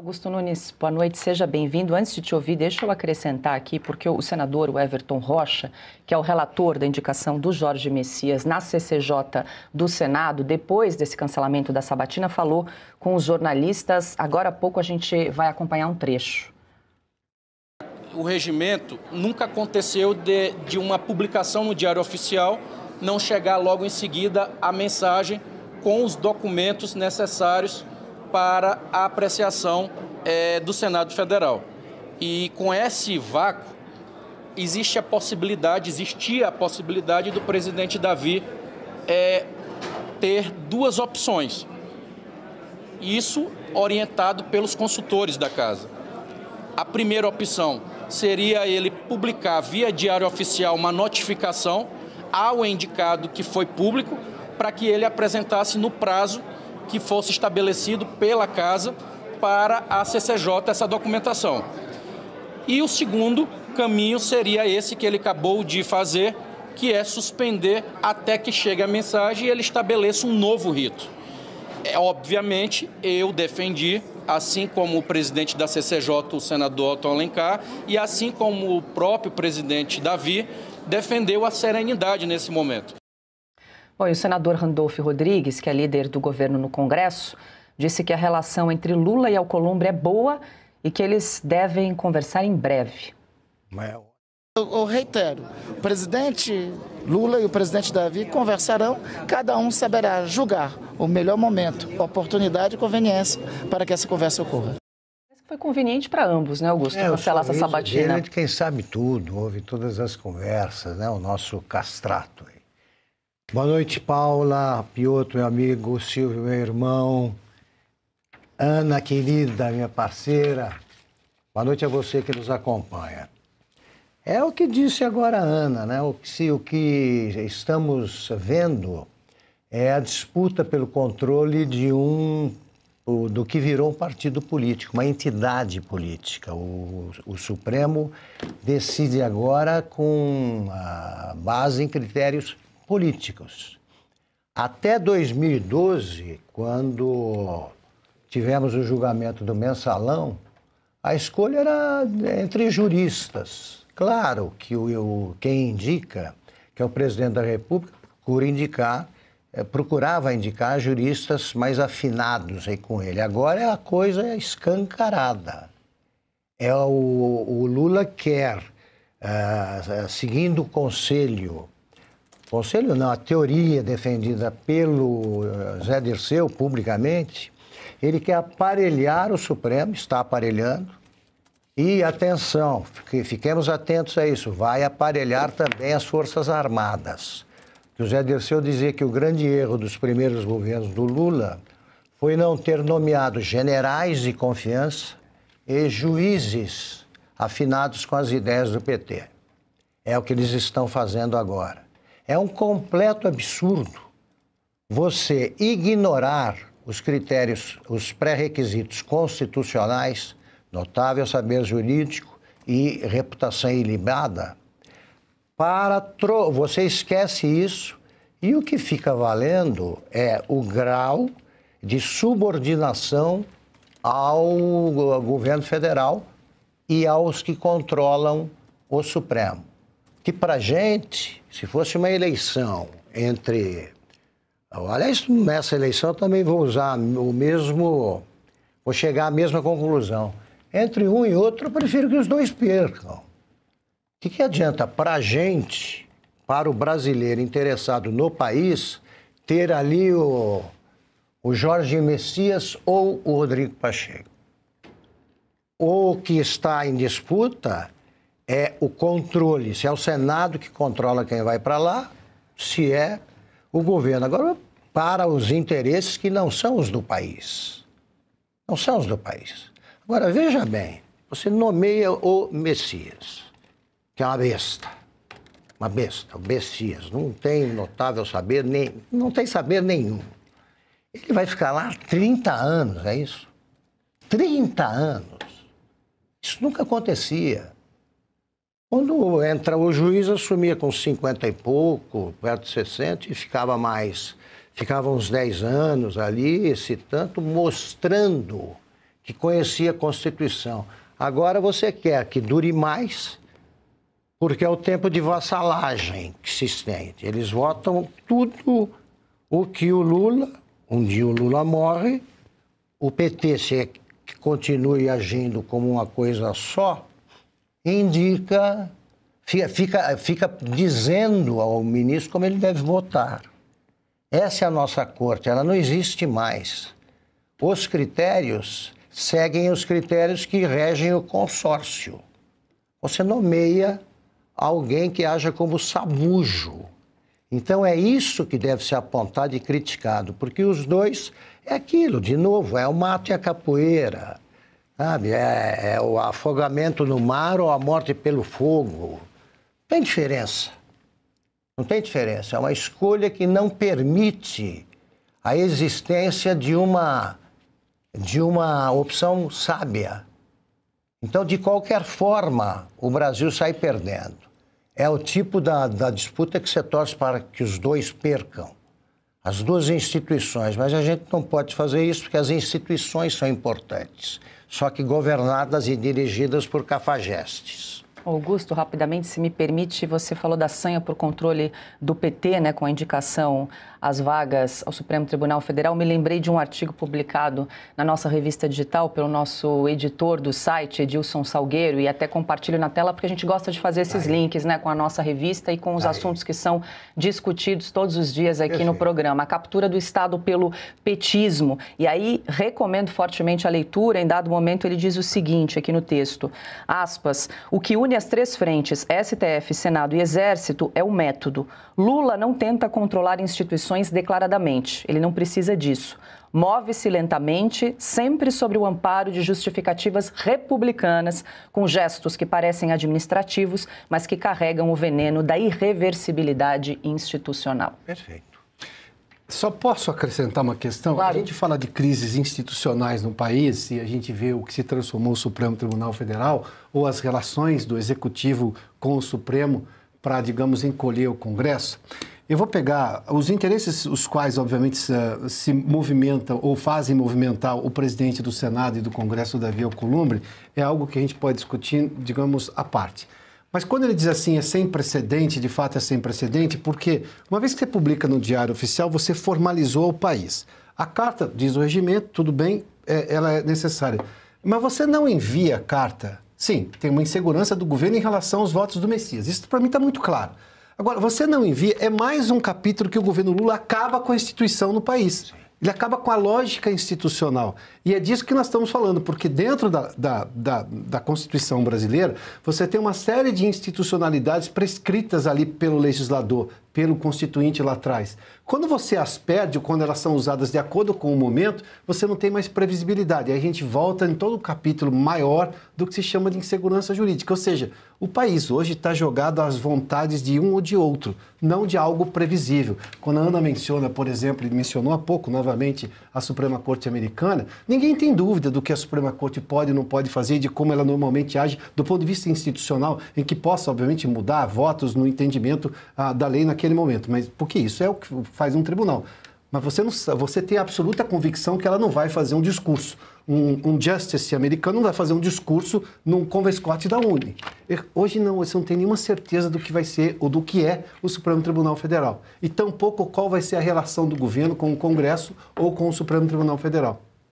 Augusto Nunes, boa noite, seja bem-vindo. Antes de te ouvir, deixa eu acrescentar aqui, porque o senador o Everton Rocha, que é o relator da indicação do Jorge Messias na CCJ do Senado, depois desse cancelamento da sabatina, falou com os jornalistas. Agora há pouco a gente vai acompanhar um trecho. O regimento nunca aconteceu de uma publicação no Diário Oficial não chegar logo em seguida a mensagem com os documentos necessários para a apreciação do Senado Federal. E com esse vácuo, existia a possibilidade do presidente Davi ter duas opções. Isso orientado pelos consultores da Casa. A primeira opção seria ele publicar via Diário Oficial uma notificação ao indicado que foi público para que ele apresentasse no prazo que fosse estabelecido pela Casa para a CCJ essa documentação. E o segundo caminho seria esse que ele acabou de fazer, que é suspender até que chegue a mensagem e ele estabeleça um novo rito. Obviamente, eu defendi, assim como o presidente da CCJ, o senador Otto Alencar, e assim como o próprio presidente Davi, defendeu a serenidade nesse momento. Bom, e o senador Randolfo Rodrigues, que é líder do governo no Congresso, disse que a relação entre Lula e Alcolumbre é boa e que eles devem conversar em breve. Eu reitero, o presidente Lula e o presidente Davi conversarão, cada um saberá julgar o melhor momento, oportunidade e conveniência para que essa conversa ocorra. Foi conveniente para ambos, né, Augusto? Cancelar essa sabatina. Ele é de quem sabe tudo, ouve todas as conversas, né? O nosso castrato. Boa noite, Paula, Piotr, meu amigo, Silvio, meu irmão, Ana, querida, minha parceira. Boa noite a você que nos acompanha. É o que disse agora a Ana, né? O que estamos vendo é a disputa pelo controle do que virou um partido político, uma entidade política. O Supremo decide agora com base em critérios políticos. Até 2012, quando tivemos o julgamento do Mensalão, a escolha era entre juristas. Claro que quem indica, que é o presidente da República, procurava indicar juristas mais afinados aí com ele. Agora a coisa é escancarada. O Lula quer, seguindo o conselho não, a teoria defendida pelo Zé Dirceu publicamente, ele quer aparelhar o Supremo, está aparelhando, e atenção, fiquemos atentos a isso, vai aparelhar também as Forças Armadas. O Zé Dirceu dizia que o grande erro dos primeiros governos do Lula foi não ter nomeado generais de confiança e juízes afinados com as ideias do PT. É o que eles estão fazendo agora. É um completo absurdo você ignorar os critérios, os pré-requisitos constitucionais, notável saber jurídico e reputação ilibada, você esquece isso e o que fica valendo é o grau de subordinação ao governo federal e aos que controlam o Supremo. Que para a gente, se fosse uma eleição entre... Aliás, nessa eleição eu também vou usar vou chegar à mesma conclusão. Entre um e outro, eu prefiro que os dois percam. O que adianta para a gente, para o brasileiro interessado no país, ter ali o Jorge Messias ou o Rodrigo Pacheco? O que está em disputa é o controle, se é o Senado que controla quem vai para lá, se é o governo. Agora, para os interesses que não são os do país. Não são os do país. Agora, veja bem, você nomeia o Messias, que é uma besta, o Messias, não tem notável saber, não tem saber nenhum. Ele vai ficar lá 30 anos, é isso? 30 anos. Isso nunca acontecia. Quando entra o juiz, assumia com 50 e pouco, perto de 60, e ficava uns 10 anos ali, esse tanto, mostrando que conhecia a Constituição. Agora você quer que dure mais, porque é o tempo de vassalagem que se estende. Eles votam tudo o que o Lula, um dia o Lula morre, o PT, se que continue agindo como uma coisa só, indica, fica dizendo ao ministro como ele deve votar. Essa é a nossa corte, ela não existe mais. Os critérios seguem os critérios que regem o consórcio. Você nomeia alguém que haja como sabujo. Então é isso que deve ser apontado e criticado, porque os dois é aquilo, de novo, é o mato e a capoeira, sabe? É o afogamento no mar ou a morte pelo fogo. Não tem diferença. Não tem diferença. É uma escolha que não permite a existência de uma opção sábia. Então, de qualquer forma, o Brasil sai perdendo. É o tipo da disputa que você torce para que os dois percam. As duas instituições. Mas a gente não pode fazer isso porque as instituições são importantes. Só que governadas e dirigidas por cafajestes. Augusto, rapidamente, se me permite, você falou da sanha por controle do PT, né, com a indicação às vagas ao Supremo Tribunal Federal. Me lembrei de um artigo publicado na nossa revista digital pelo nosso editor do site, Edilson Salgueiro, e até compartilho na tela porque a gente gosta de fazer esses links, né, com a nossa revista e com os assuntos que são discutidos todos os dias aqui no programa. A captura do Estado pelo petismo. E aí, recomendo fortemente a leitura. Em dado momento, ele diz o seguinte aqui no texto, aspas, o que une as três frentes, STF, Senado e Exército, é o método. Lula não tenta controlar instituições declaradamente, ele não precisa disso. Move-se lentamente, sempre sob o amparo de justificativas republicanas, com gestos que parecem administrativos, mas que carregam o veneno da irreversibilidade institucional. Perfeito. Só posso acrescentar uma questão? Claro. A gente fala de crises institucionais no país e a gente vê o que se transformou o Supremo Tribunal Federal ou as relações do Executivo com o Supremo para, digamos, encolher o Congresso. Eu vou pegar os interesses os quais, obviamente, se movimentam ou fazem movimentar o presidente do Senado e do Congresso, Davi Alcolumbre, é algo que a gente pode discutir, digamos, à parte. Mas quando ele diz assim, é sem precedente, de fato é sem precedente, porque uma vez que você publica no Diário Oficial, você formalizou o país. A carta, diz o regimento, tudo bem, ela é necessária. Mas você não envia a carta. Sim, tem uma insegurança do governo em relação aos votos do Messias. Isso para mim está muito claro. Agora, você não envia, é mais um capítulo que o governo Lula acaba com a instituição no país. Ele acaba com a lógica institucional. E é disso que nós estamos falando, porque dentro da Constituição brasileira, você tem uma série de institucionalidades prescritas ali pelo legislador, pelo constituinte lá atrás. Quando você as perde, ou quando elas são usadas de acordo com o momento, você não tem mais previsibilidade. Aí a gente volta em todo o capítulo maior do que se chama de insegurança jurídica. Ou seja, o país hoje está jogado às vontades de um ou de outro, não de algo previsível. Quando a Ana menciona, por exemplo, e mencionou há pouco novamente a Suprema Corte Americana, ninguém tem dúvida do que a Suprema Corte pode e não pode fazer, de como ela normalmente age do ponto de vista institucional, em que possa, obviamente, mudar votos no entendimento da lei naquele momento. Mas porque isso é o que faz um tribunal. Mas você tem a absoluta convicção que ela não vai fazer um discurso. Um justice americano não vai fazer um discurso num conference court da UNE. Hoje não, você não tem nenhuma certeza do que vai ser ou do que é o Supremo Tribunal Federal. E tampouco qual vai ser a relação do governo com o Congresso ou com o Supremo Tribunal Federal.